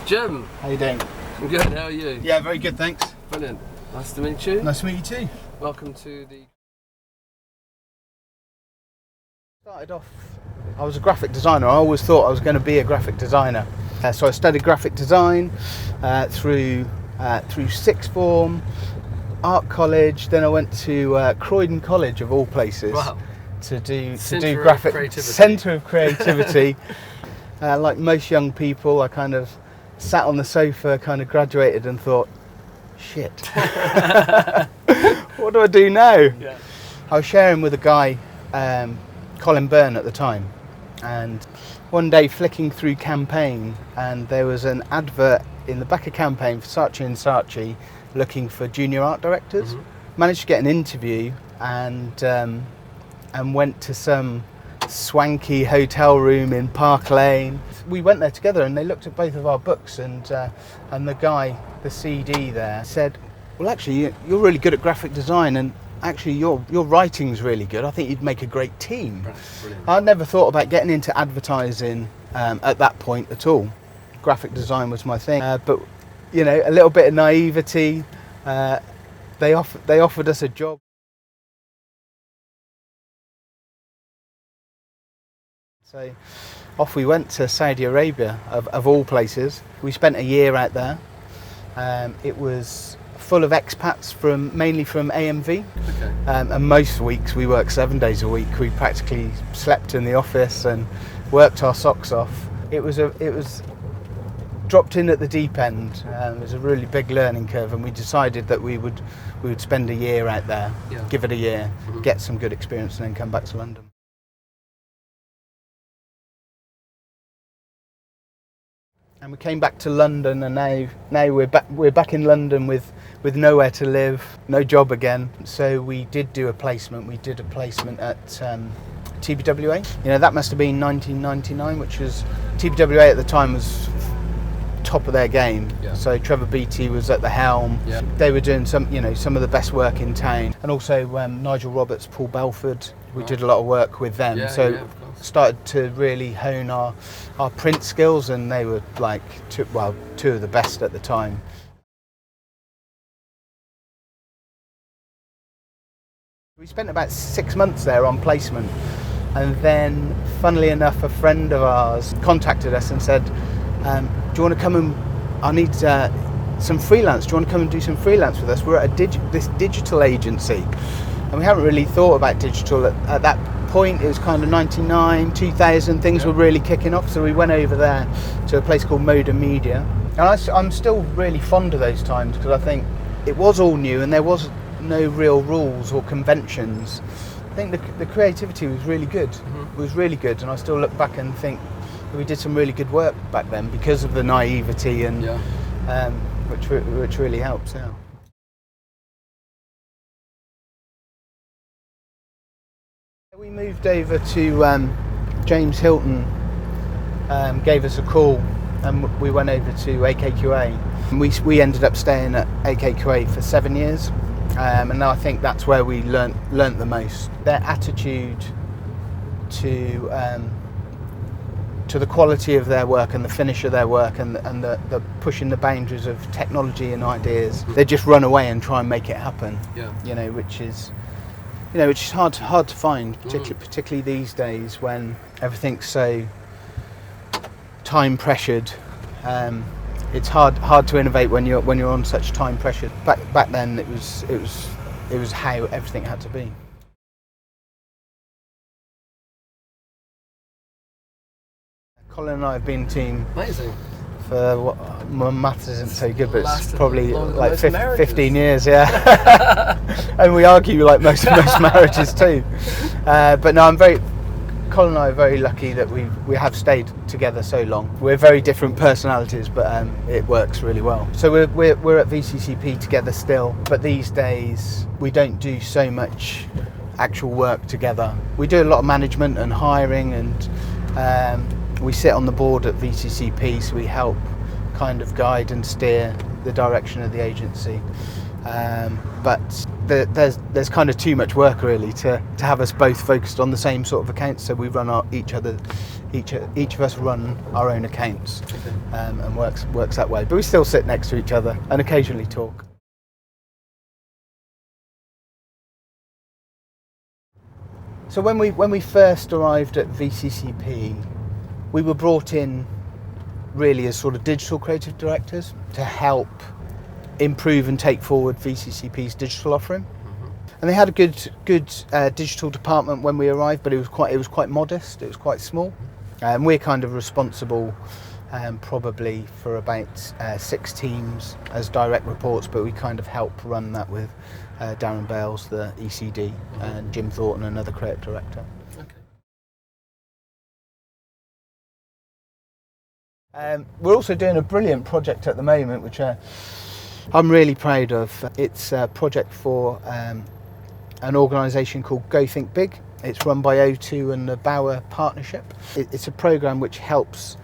Jim. How you doing? I'm good, how are you? Yeah, very good, thanks. Brilliant. Nice to meet you. Nice to meet you too. Welcome to the... Started off, I was a graphic designer. I always thought I was going to be a graphic designer. So I studied graphic design through sixth form, art college, then I went to Croydon College of all places. Wow. to do graphic centre of creativity. Like most young people, I kind of sat on the sofa, kind of graduated and thought, shit, what do I do now? Yeah. I was sharing with a guy, Colin Byrne at the time, and one day flicking through Campaign, and there was an advert in the back of Campaign for Saatchi & Saatchi looking for junior art directors. Mm-hmm. Managed to get an interview and went to some swanky hotel room in Park Lane. We went there together and they looked at both of our books, and the guy, the CD there, said, well, actually you're really good at graphic design, and actually your writing's really good. I think you'd make a great team. Brilliant. I never thought about getting into advertising at that point at all. Graphic design was my thing, but you know, a little bit of naivety. They offered us a job. So off we went to Saudi Arabia, of all places. We spent a year out there. It was full of expats mainly from AMV. Okay. And most weeks we worked 7 days a week. We practically slept in the office and worked our socks off. It was dropped in at the deep end. It was a really big learning curve, and we decided that we would spend a year out there, give it a year, get some good experience, and then come back to London. And we came back to London, and now we're back in London with nowhere to live, no job again. So we did do a placement. We did a placement at TBWA. You know, that must have been 1999, which was, TBWA at the time was top of their game. Yeah. So Trevor Beattie was at the helm. Yeah. They were doing some of the best work in town, and also Nigel Roberts, Paul Belford. We did a lot of work with them. Started to really hone our print skills, and they were like two of the best at the time. We spent about 6 months there on placement, and then funnily enough a friend of ours contacted us and said, do you want to come and, I need some freelance, do you want to come and do some freelance with us? We're at this digital agency, and we haven't really thought about digital at that point. It was kind of 99, 2000, things were really kicking off, so we went over there to a place called Moda Media. And I'm still really fond of those times, because I think it was all new and there was no real rules or conventions. I think the creativity was really good. It was really good, and I still look back and think we did some really good work back then because of the naivety, and which really helps now. We moved over to James Hilton, gave us a call, and we went over to AKQA. And we ended up staying at AKQA for 7 years, and I think that's where we learnt the most. Their attitude to the quality of their work and the finish of their work, and the pushing the boundaries of technology and ideas. They just run away and try and make it happen. Yeah. Which is hard to find, particularly these days when everything's so time pressured. It's hard to innovate when you're on such time pressure. Back then it was how everything had to be. Colin and I have been team for my maths isn't so good, but it's probably like 15 years, and we argue like most marriages too. But no, Colin and I are very lucky that we have stayed together so long. We're very different personalities, but it works really well. So we're at VCCP together still, but these days we don't do so much actual work together. We do a lot of management and hiring, and we sit on the board at VCCP, so we help kind of guide and steer the direction of the agency. But there's kind of too much work really to have us both focused on the same sort of accounts, so we run each each of us run our own accounts, and works that way. But we still sit next to each other and occasionally talk. So when we first arrived at VCCP, we were brought in really as sort of digital creative directors to help improve and take forward VCCP's digital offering. And they had a good digital department when we arrived, but it was quite modest. It was quite small, and we're kind of responsible probably for about 6 teams as direct reports, but we kind of help run that with Darren Bales, the ECD, and Jim Thornton, another creative director. Okay. We're also doing a brilliant project at the moment, which I'm really proud of. It's a project for an organisation called Go Think Big. It's run by O2 and the Bauer Partnership. It's a programme which helps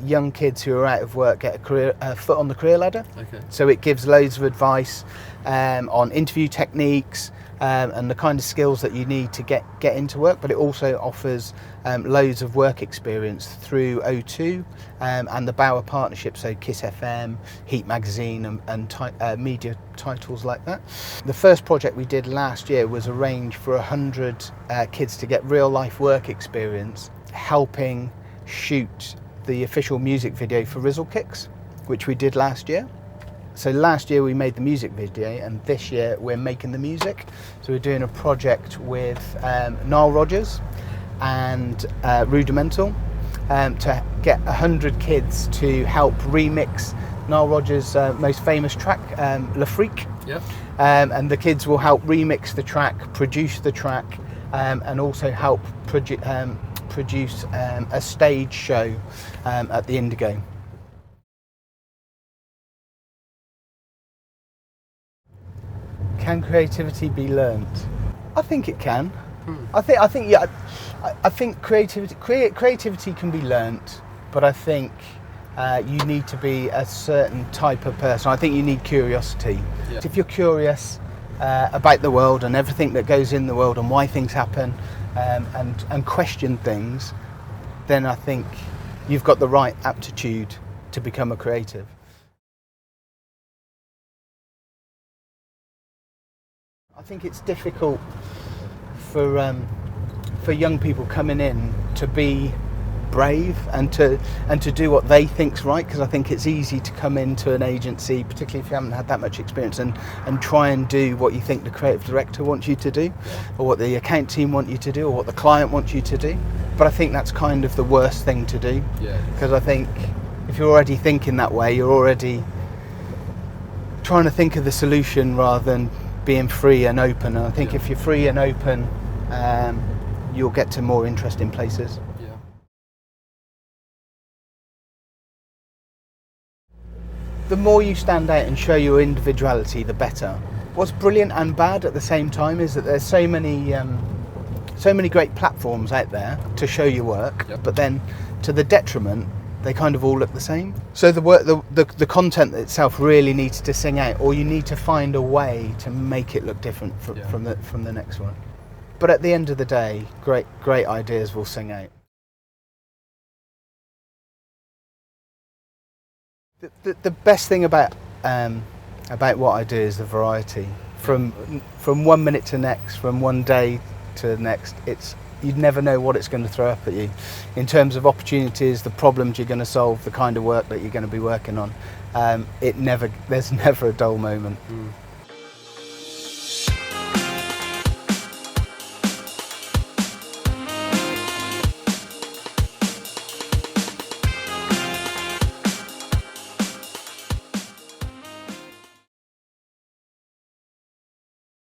young kids who are out of work get a foot on the career ladder. Okay. So it gives loads of advice on interview techniques and the kind of skills that you need to get into work, but it also offers loads of work experience through O2 and the Bauer Partnership, so Kiss FM, Heat Magazine and media titles like that. The first project we did last year was arrange for 100 kids to get real life work experience helping shoot the official music video for Rizzle Kicks, which we did last year. So last year we made the music video, and this year we're making the music. So we're doing a project with Nile Rodgers and Rudimental to get 100 kids to help remix Nile Rodgers' most famous track, Le Freak. Yep. And the kids will help remix the track, produce the track, and also help produce a stage show at the Indigo. Can creativity be learnt? I think it can. I think creativity can be learnt, but I think you need to be a certain type of person. I think you need curiosity. Yeah. If you're curious about the world and everything that goes in the world and why things happen, and question things, then I think you've got the right aptitude to become a creative. I think it's difficult for young people coming in to be brave and to do what they think's right, because I think it's easy to come into an agency, particularly if you haven't had that much experience, and try and do what you think the creative director wants you to do, or what the account team want you to do, or what the client wants you to do. But I think that's kind of the worst thing to do, because I think if you're already thinking that way, you're already trying to think of the solution rather than being free and open. And I think if you're free and open, you'll get to more interesting places. The more you stand out and show your individuality, the better. What's brilliant and bad at the same time is that there's so many great platforms out there to show your work, but then to the detriment, they kind of all look the same. So the content itself really needs to sing out, or you need to find a way to make it look different from the next one. But at the end of the day, great ideas will sing out. The best thing about what I do is the variety. From 1 minute to next, from one day to the next, you'd never know what it's going to throw up at you in terms of opportunities, the problems you're going to solve, the kind of work that you're going to be working on. There's never a dull moment.